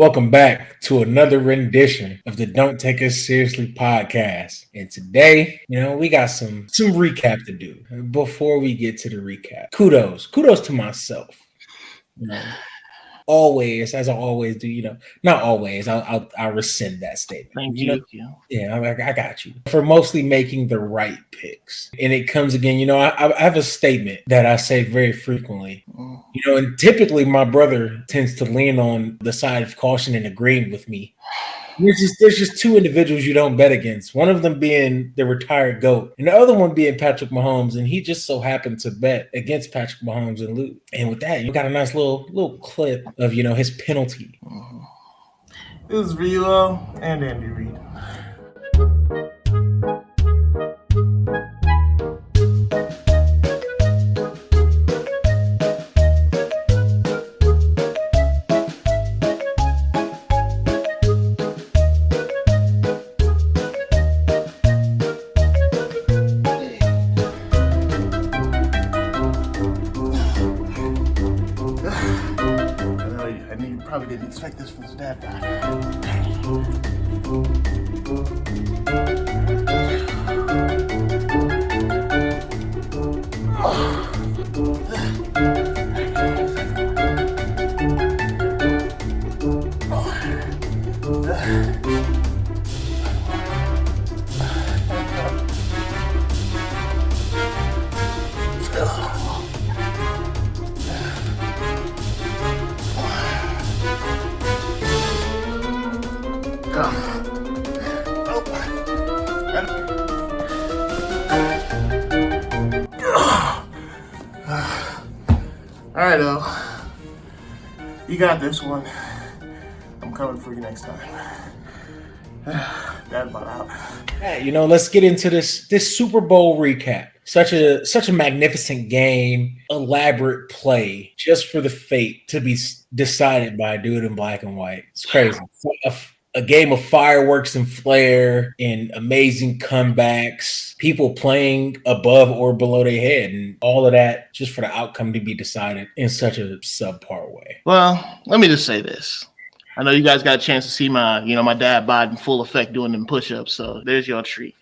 Welcome back to another rendition of the Don't Take Us Seriously podcast. And today, we got some recap to do. Before we get to the recap, kudos to myself. Always, as I always do, not always. I'll rescind that statement. Thank you. Yeah, I got you for mostly making the right picks. And it comes again, I have a statement that I say very frequently. And typically my brother tends to lean on the side of caution and agreeing with me. There's just two individuals you don't bet against. One of them being the retired GOAT, and the other one being Patrick Mahomes. And he just so happened to bet against Patrick Mahomes and lose. And with that, you got a nice little clip of his penalty. This is Velo and Andy Reid. Probably didn't expect this from his dad. All right, you got this one. I'm coming for you next time. That's about out. Hey, let's get into this Super Bowl recap. Such a magnificent game, elaborate play, just for the fate to be decided by a dude in black and white. It's crazy. A game of fireworks and flair and amazing comebacks, people playing above or below their head, and all of that just for the outcome to be decided in such a subpar way. Well, let me just say this. I know you guys got a chance to see my dad bod in full effect doing them push-ups, so there's your treat.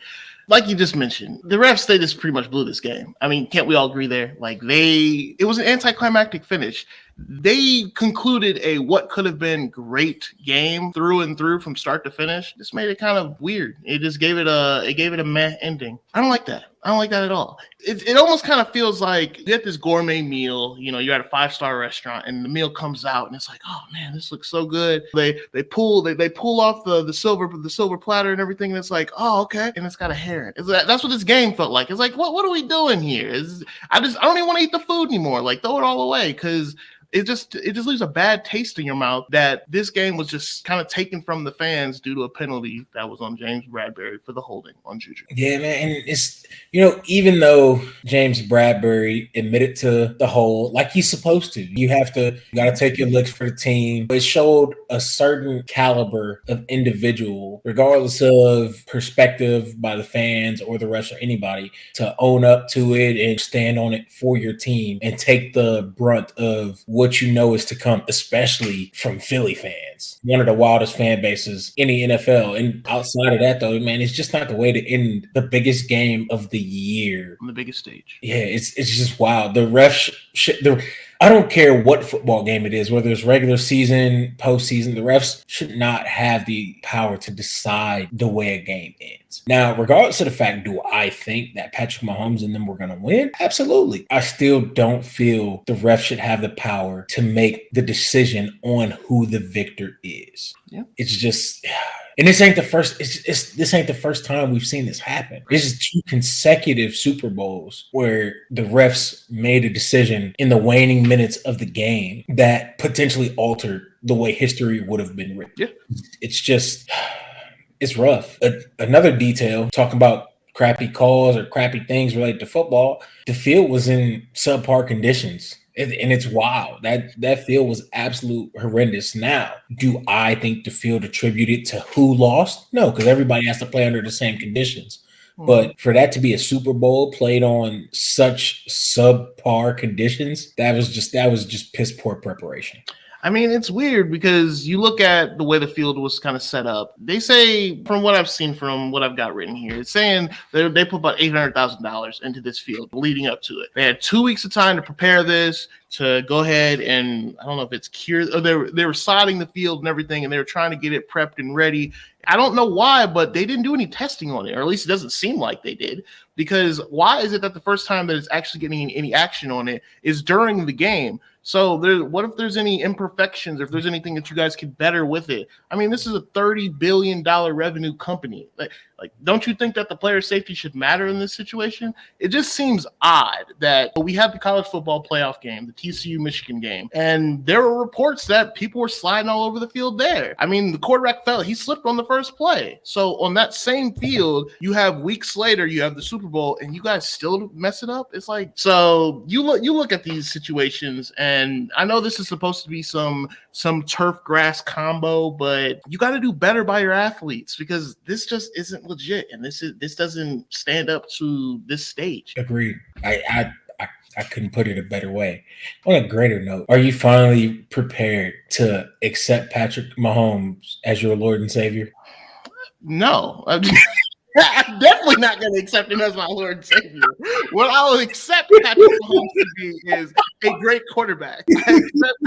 Like you just mentioned, the refs, they just pretty much blew this game. I mean, can't we all agree there? It was an anticlimactic finish. They concluded a what could have been great game through and through from start to finish. This made it kind of weird. It just gave it a meh ending. I don't like that. I don't like that at all. It almost kind of feels like you get this gourmet meal, you're at a 5-star restaurant and the meal comes out and it's like, oh man, this looks so good. They pull off the silver platter and everything. And it's like, oh, okay. And it's got a hair. That's what this game felt like. It's like, what are we doing here? I don't even want to eat the food anymore. Like, throw it all away, because it just leaves a bad taste in your mouth that this game was just kind of taken from the fans due to a penalty that was on James Bradberry for the holding on Juju. Yeah, man. And it's, even though James Bradberry admitted to the hold like he's supposed to, you got to take your licks for the team. It showed a certain caliber of individual, regardless of perspective by the fans or the refs or anybody, to own up to it and stand on it for your team and take the brunt of what is to come, especially from Philly fans, one of the wildest fan bases in the NFL. And outside of that, though, man, it's just not the way to end the biggest game of the year on the biggest stage. Yeah, it's just wild. The refs, I don't care what football game it is, whether it's regular season, postseason, the refs should not have the power to decide the way a game ends. Now, regardless of the fact, do I think that Patrick Mahomes and them were going to win? Absolutely. I still don't feel the refs should have the power to make the decision on who the victor is. Yeah. It's just... And this ain't the first. This ain't the first time we've seen this happen. This is 2 consecutive Super Bowls where the refs made a decision in the waning minutes of the game that potentially altered the way history would have been written. Yeah. It's rough. Another detail, talking about crappy calls or crappy things related to football, the field was in subpar conditions. And it's wild. That field was absolute horrendous. Now, do I think the field attributed to who lost? No, because everybody has to play under the same conditions. But for that to be a Super Bowl played on such subpar conditions, that was just piss poor preparation. I mean, it's weird because you look at the way the field was kind of set up. They say, from what I've seen, from what I've got written here, it's saying they put about $800,000 into this field leading up to it. They had 2 weeks of time to prepare this, to go ahead and, I don't know if it's cured, or they were sodding the field and everything, and they were trying to get it prepped and ready. I don't know why, but they didn't do any testing on it, or at least it doesn't seem like they did. Because why is it that the first time that it's actually getting any action on it is during the game? So what if there's any imperfections, or if there's anything that you guys could better with it? I mean, this is a $30 billion revenue company. Like, don't you think that the player safety should matter in this situation? It just seems odd that we have the college football playoff game, the TCU Michigan game, and there were reports that people were sliding all over the field there. I mean, the quarterback fell. He slipped on the first play. So on that same field, you have weeks later, you have the Super Bowl, and you guys still mess it up? It's like, so you look at these situations, and I know this is supposed to be some turf grass combo, but you got to do better by your athletes, because this just isn't legit, and this doesn't stand up to this stage. Agreed. I couldn't put it a better way. On a greater note, are you finally prepared to accept Patrick Mahomes as your Lord and Savior? No. I'm definitely not going to accept him as my Lord and Savior. What I will accept Patrick Mahomes to be is a great quarterback. I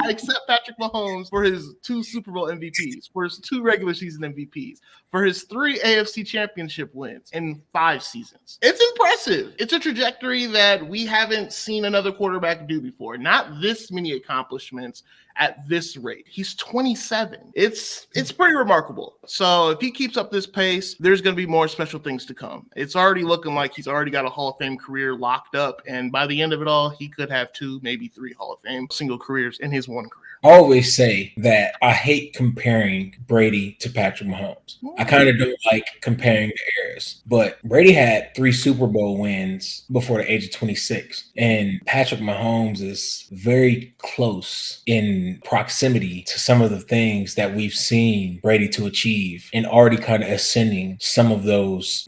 accept Patrick Mahomes for his 2 Super Bowl MVPs, for his 2 regular season MVPs, for his 3 AFC championship wins in 5 seasons. It's impressive. It's a trajectory that we haven't seen another quarterback do before. Not this many accomplishments at this rate. He's 27. It's pretty remarkable. So if he keeps up this pace, there's going to be more special things to come. It's already looking like he's already got a Hall of Fame career locked up, and by the end of it all, he could have 2, maybe 3 Hall of Fame single careers in his one career. I always say that I hate comparing Brady to Patrick Mahomes. I kind of don't like comparing the eras, but Brady had 3 Super Bowl wins before the age of 26, and Patrick Mahomes is very close in proximity to some of the things that we've seen Brady to achieve, and already kind of ascending some of those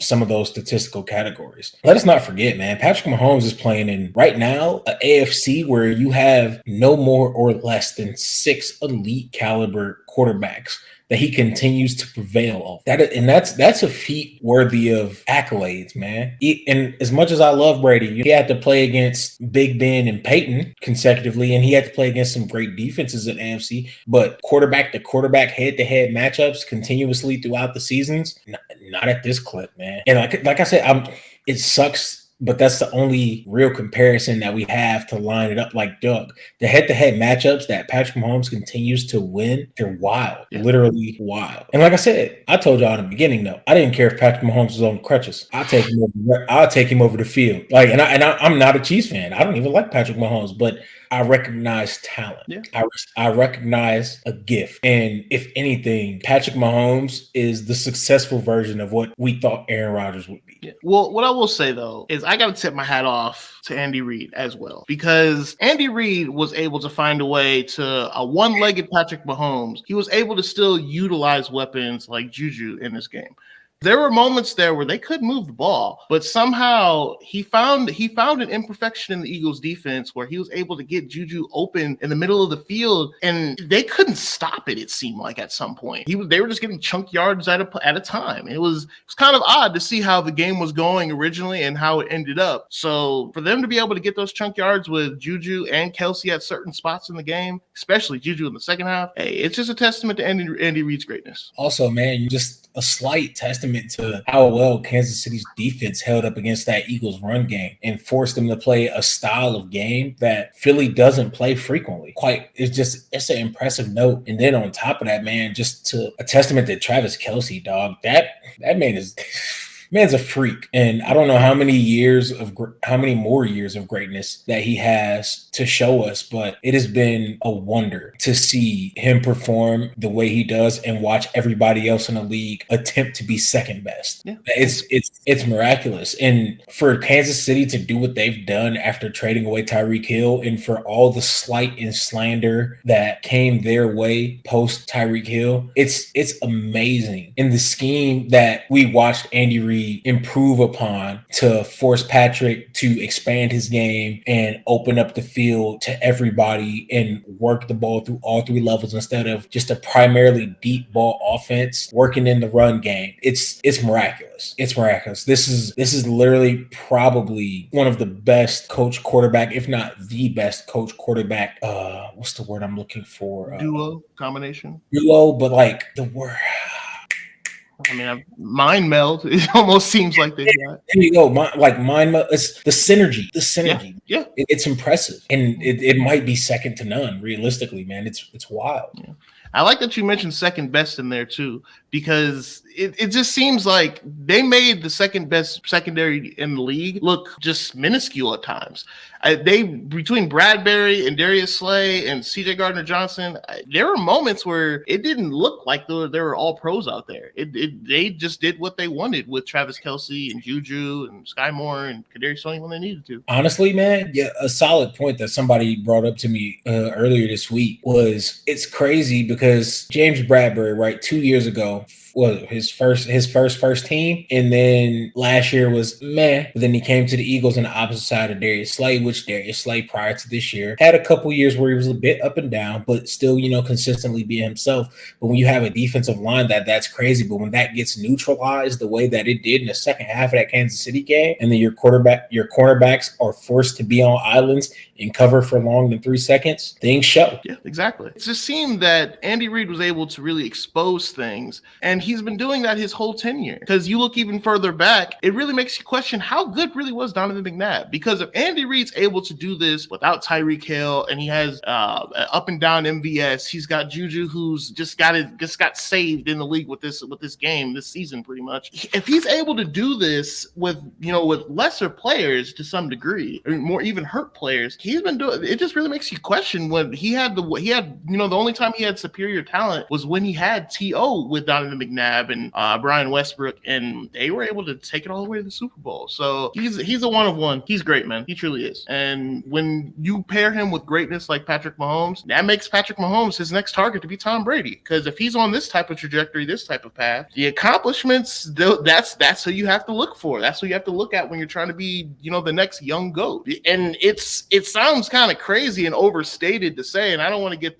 statistical categories. Let us not forget, man, Patrick Mahomes is playing in right now an AFC where you have no more or less than 6 elite caliber quarterbacks that he continues to prevail off. That's a feat worthy of accolades, man. And as much as I love Brady, he had to play against Big Ben and Peyton consecutively, and he had to play against some great defenses in AFC. But quarterback to quarterback, head to head matchups continuously throughout the seasons, not at this clip, man. And like I said, it sucks. But that's the only real comparison that we have to line it up like Doug. The head-to-head matchups that Patrick Mahomes continues to win, they're wild, literally wild. And like I said, I told y'all in the beginning, though, I didn't care if Patrick Mahomes was on crutches. I'll take him over the field. I'm not a Chiefs fan. I don't even like Patrick Mahomes, but I recognize talent. Yeah. I recognize a gift. And if anything, Patrick Mahomes is the successful version of what we thought Aaron Rodgers would be. Yeah. Well, what I will say, though, is I got to tip my hat off to Andy Reid as well, because Andy Reid was able to find a way to a one-legged Patrick Mahomes. He was able to still utilize weapons like Juju in this game. There were moments there where they couldn't move the ball, but somehow he found an imperfection in the Eagles defense where he was able to get Juju open in the middle of the field, and they couldn't stop it. It seemed like at some point they were just getting chunk yards at a time. It was kind of odd to see how the game was going originally and how it ended up. So for them to be able to get those chunk yards with Juju and Kelsey at certain spots in the game, especially Juju in the second half, hey, it's just a testament to Andy Reid's greatness. Also, man, just a slight testament to how well Kansas City's defense held up against that Eagles run game and forced them to play a style of game that Philly doesn't play frequently. It's an impressive note. And then on top of that, man, just a testament to Travis Kelce, dog. That man is man's a freak. And I don't know how many more years of greatness that he has to show us, but it has been a wonder to see him perform the way he does and watch everybody else in the league attempt to be second best. Yeah. It's miraculous. And for Kansas City to do what they've done after trading away Tyreek Hill, and for all the slight and slander that came their way post Tyreek Hill, it's amazing. In the scheme that we watched Andy Reid really improve upon to force Patrick to expand his game and open up the field to everybody and work the ball through all three levels instead of just a primarily deep ball offense working in the run game. It's miraculous. It's miraculous. This is literally probably one of the best coach quarterback, if not the best coach quarterback. What's the word I'm looking for? Duo combination. But like the word. I mean, mind meld. It almost seems like they got. There you go. Mind meld. It's the synergy. The synergy. Yeah. It's impressive, and it might be second to none. Realistically, man, it's wild. Yeah. I like that you mentioned second best in there too, because it just seems like they made the second best secondary in the league look just minuscule at times. Between Bradbury and Darius Slay and CJ Gardner-Johnson, there were moments where it didn't look like they were all pros out there. They just did what they wanted with Travis Kelce and Juju and Sky Moore and Kadarius Toney when they needed to. Honestly, man, yeah, a solid point that somebody brought up to me earlier this week was it's crazy because James Bradbury, right, 2 years ago, was his first team, and then last year was meh. But then he came to the Eagles on the opposite side of Darius Slay, which Darius Slay prior to this year had a couple years where he was a bit up and down, but still, consistently being himself. But when you have a defensive line that's crazy. But when that gets neutralized the way that it did in the second half of that Kansas City game, and then your cornerbacks are forced to be on islands and cover for longer than 3 seconds, things show. Yeah, exactly. It just seemed that Andy Reid was able to really expose things, and he's been doing that his whole tenure. Because you look even further back, it really makes you question how good really was Donovan McNabb. Because if Andy Reid's able to do this without Tyreek Hill, and he has up and down MVS, he's got Juju, who's just got saved in the league with this game this season, pretty much. If he's able to do this with lesser players to some degree, or more even hurt players, he's been doing it. Just really makes you question when he had the only time he had superior talent was when he had T.O. with Donovan McNabb and Brian Westbrook, and they were able to take it all the way to the Super Bowl. So he's a one of one. He's great, man. He truly is. And when you pair him with greatness like Patrick Mahomes, that makes Patrick Mahomes his next target to be Tom Brady. Because if he's on this type of trajectory, this type of path, the accomplishments, that's who you have to look for. That's who you have to look at when you're trying to be, the next young GOAT. And it sounds kind of crazy and overstated to say, and I don't want to get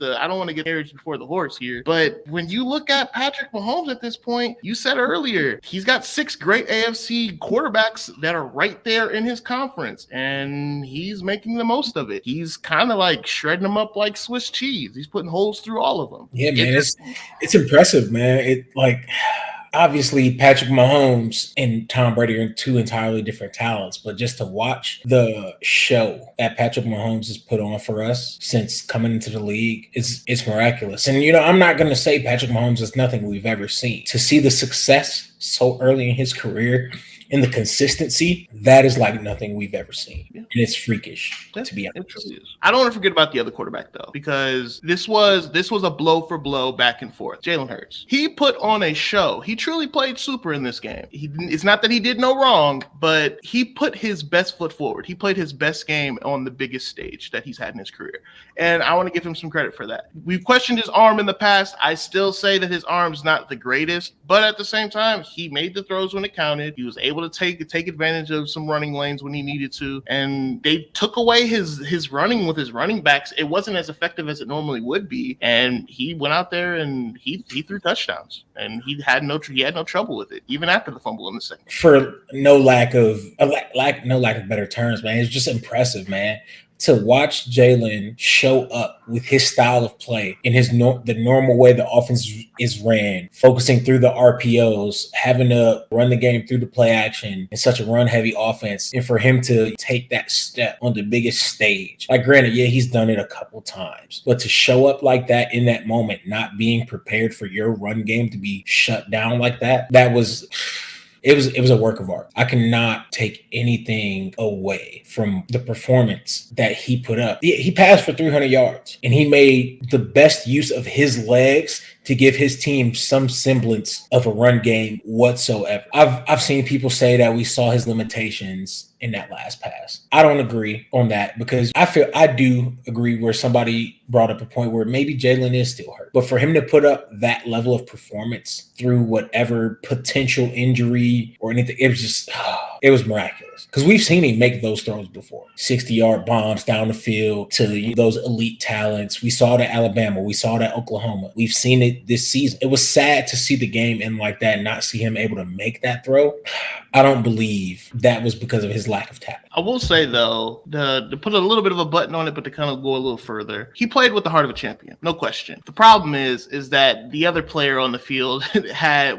carriage before the horse here, but when you look at Patrick Mahomes at this point, you said earlier, he's got 6 great AFC quarterbacks that are right there in his conference, and he's making the most of it. He's kind of like shredding them up like Swiss cheese. He's putting holes through all of them. Yeah, man, it's impressive, man. Obviously, Patrick Mahomes and Tom Brady are 2 entirely different talents, but just to watch the show that Patrick Mahomes has put on for us since coming into the league, it's miraculous. And, I'm not going to say Patrick Mahomes is nothing we've ever seen. To see the success so early in his career and the consistency, that is like nothing we've ever seen. Yeah. And it's freakish, to be honest. It truly is. I don't want to forget about the other quarterback, though, because this was a blow for blow back and forth. Jalen Hurts. He put on a show. He truly played super in this game. It's not that he did no wrong, but he put his best foot forward. He played his best game on the biggest stage that he's had in his career. And I want to give him some credit for that. We've questioned his arm in the past. I still say that his arm's not the greatest, but at the same time, he made the throws when it counted. He was able to take advantage of some running lanes when he needed to, and they took away his running with his running backs. It wasn't as effective as it normally would be, and he went out there and he threw touchdowns, and he had no trouble with it even after the fumble in the second. For no lack of better terms, man, it's just impressive, man. To watch Jalen show up with his style of play in the normal way the offense is ran, focusing through the RPOs, having to run the game through the play action in such a run-heavy offense, and for him to take that step on the biggest stage. Like, granted, yeah, he's done it a couple times, but to show up like that in that moment, not being prepared for your run game to be shut down like that, It was a work of art. I cannot take anything away from the performance that he put up. He passed for 300 yards, and he made the best use of his legs to give his team some semblance of a run game whatsoever. I've seen people say that we saw his limitations in that last pass. I don't agree on that because I do agree where somebody brought up a point where maybe Jalen is still hurt. But for him to put up that level of performance through whatever potential injury or anything, it was just it was miraculous. Because we've seen him make those throws before. 60-yard bombs down the field to those elite talents. We saw that Alabama. We saw that Oklahoma. We've seen it this season. It was sad to see the game end like that and not see him able to make that throw. I don't believe that was because of his lack of talent. I will say, though, to put a little bit of a button on it, but to kind of go a little further, he played with the heart of a champion, no question. The problem is that the other player on the field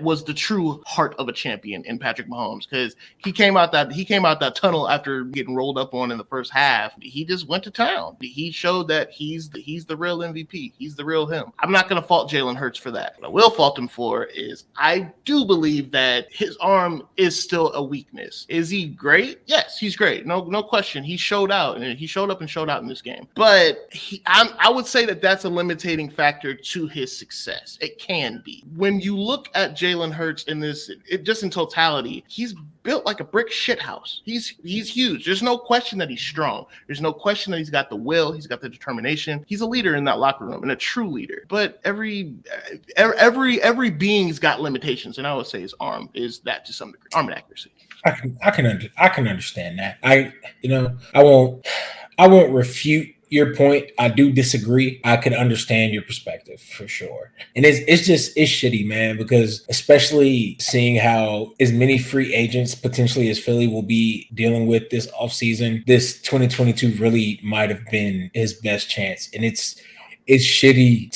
was the true heart of a champion in Patrick Mahomes, because he came out that tunnel after getting rolled up on in the first half. He just went to town. He showed that he's the real MVP. He's the real him. I'm not going to fault Jalen Hurts for that. What I will fault him for is I do believe that his arm is still a weakness. Is he great? Yes, he's great. No question. He showed out, and he showed up and showed out in this game. But I would say that that's a limiting factor to his success. It can be. When you look at Jalen Hurts in this, just in totality, he's built like a brick shit house. He's huge. There's no question that he's strong. There's no question that he's got the will. He's got the determination. He's a leader in that locker room and a true leader. But every being's got limitations, and I would say his arm is that to some degree. Arm accuracy. I can understand that. I won't refute your point. I do disagree. I can understand your perspective for sure. And it's shitty, man, because especially seeing how as many free agents potentially as Philly will be dealing with this offseason, this 2022 really might have been his best chance. And it's shitty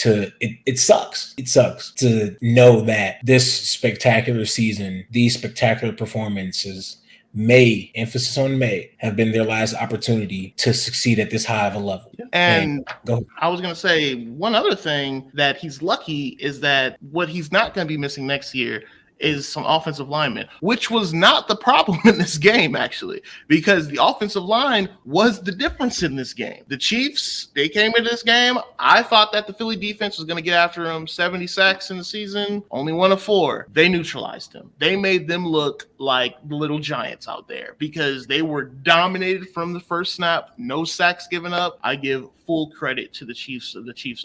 it sucks. It sucks to know that this spectacular season, these spectacular performances emphasis on may, have been their last opportunity to succeed at this high of a level. And I was going to say one other thing that he's lucky is that what he's not going to be missing next year is some offensive linemen, which was not the problem in this game, actually, because the offensive line was the difference in this game. The Chiefs, they came into this game. I thought that the Philly defense was going to get after them. 70 sacks in the season, only 1 of 4. They neutralized them. They made them look like little giants out there because they were dominated from the first snap. No sacks given up. I give full credit to the Chiefs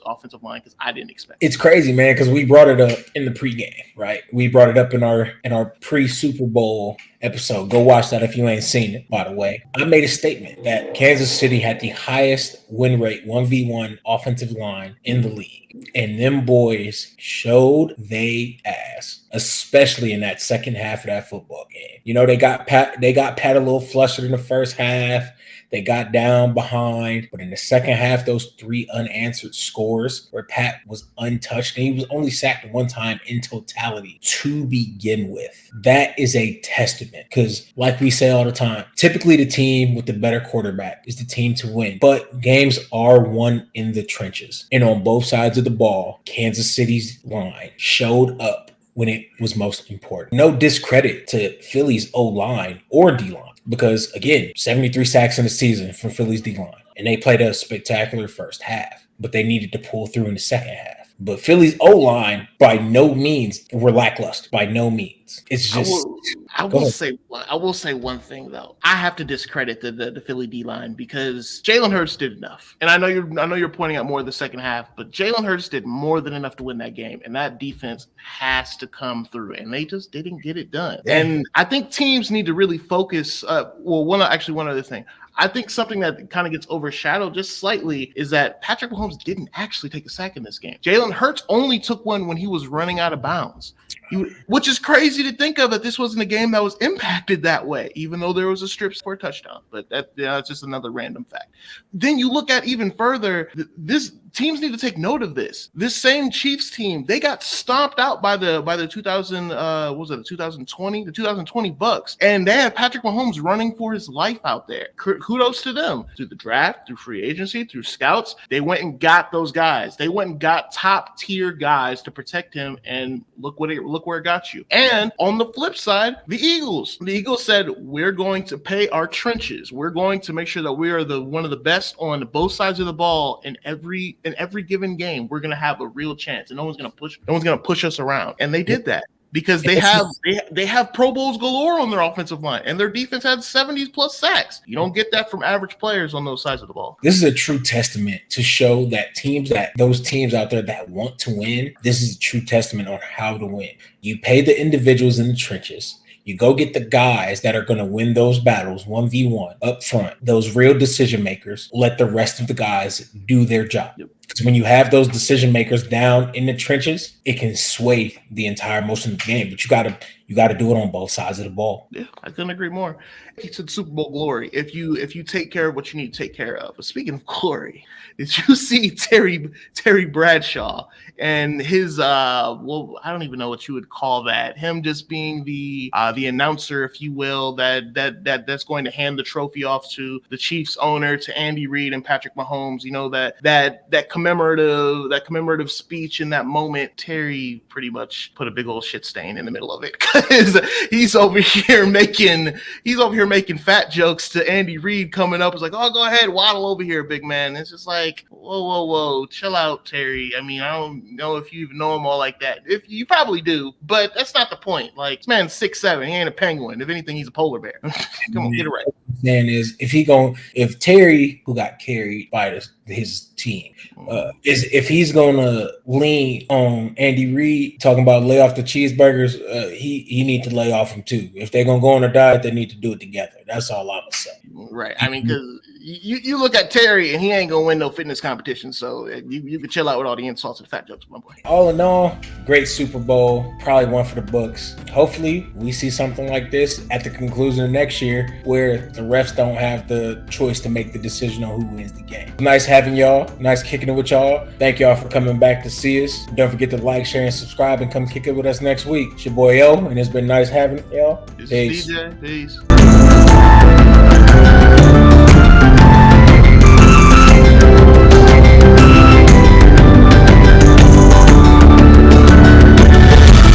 offensive line because I didn't expect it. It's crazy, man, because we brought it up in the pregame, right? We brought it up in our pre-Super Bowl episode. Go watch that if you ain't seen it, by the way. I made a statement that Kansas City had the highest win rate 1v1 offensive line in the league. And them boys showed they ass, especially in that second half of that football game. You know, they got Pat a little flustered in the first half. They got down behind, but in the second half, those 3 unanswered scores where Pat was untouched, and he was only sacked 1 time in totality to begin with. That is a testament because, like we say all the time, typically the team with the better quarterback is the team to win, but games are won in the trenches. And on both sides of the ball, Kansas City's line showed up when it was most important. No discredit to Philly's O-line or D-line. Because, again, 73 sacks in the season from Philly's D-line. And they played a spectacular first half. But they needed to pull through in the second half. But Philly's O-line, by no means, were lackluster. By no means. It's just... I will say one thing, though. I have to discredit the Philly D-line because Jalen Hurts did enough. And I know you're pointing out more of the second half, but Jalen Hurts did more than enough to win that game. And that defense has to come through. And they just didn't get it done. And I think teams need to really focus. One other thing. I think something that kind of gets overshadowed just slightly is that Patrick Mahomes didn't actually take a sack in this game. Jalen Hurts only took one when he was running out of bounds, which is crazy to think of that this wasn't a game that was impacted that way, even though there was a strip for a touchdown. But that's just another random fact. Then you look at even further, teams need to take note of this. This same Chiefs team, they got stomped out by the 2020 Bucks, and they had Patrick Mahomes running for his life out there. Kudos to them. Through the draft, through free agency, through scouts, they went and got those guys. They went and got top tier guys to protect him, and look where it got you. And on the flip side, the Eagles said, we're going to pay our trenches. We're going to make sure that we are one of the best on both sides of the ball in every in every given game, we're gonna have a real chance, and no one's gonna push us around. And they did that. Because they have Pro Bowls galore on their offensive line, and their defense had 70s plus sacks. You don't get that from average players on those sides of the ball. This is a true testament to show that those teams out there that want to win, this is a true testament on how to win. You pay the individuals in the trenches. You go get the guys that are going to win those battles 1v1 up front, those real decision makers. Let the rest of the guys do their job. Because when you have those decision makers down in the trenches, it can sway the entire motion of the game. But you got to do it on both sides of the ball. Yeah, I couldn't agree more. He said Super Bowl glory. If you take care of what you need to take care of. But speaking of glory, did you see Terry Bradshaw and his well, I don't even know what you would call that. Him just being the announcer, if you will, that's going to hand the trophy off to the Chiefs owner, to Andy Reid and Patrick Mahomes. You know, that commemorative speech in that moment. Terry pretty much put a big old shit stain in the middle of it, because he's over here making fat jokes to Andy Reid coming up. It's like, oh, go ahead, waddle over here, big man. It's just like, whoa, chill out, Terry. I mean, I don't know if you even know him all like that. If you probably do, but that's not the point. Like, this man's 6'7", he ain't a penguin. If anything, he's a polar bear. Come on, get it right. Saying is, if Terry, who got carried by his team, if he's gonna lean on Andy Reid talking about lay off the cheeseburgers, he need to lay off them too. If they're gonna go on a diet, they need to do it together. That's all I'm gonna say. Right. I mean, because you look at Terry and he ain't gonna win no fitness competition, so you can chill out with all the insults and fat jokes, my boy. All in all, great Super Bowl, probably one for the books. Hopefully, we see something like this at the conclusion of next year, where the refs don't have the choice to make the decision on who wins the game. Nice having y'all. Nice kicking it with y'all. Thank y'all for coming back to see us. Don't forget to like, share, and subscribe, and come kick it with us next week. It's your boy Yo, and it's been nice having y'all. Peace. DJ. Peace.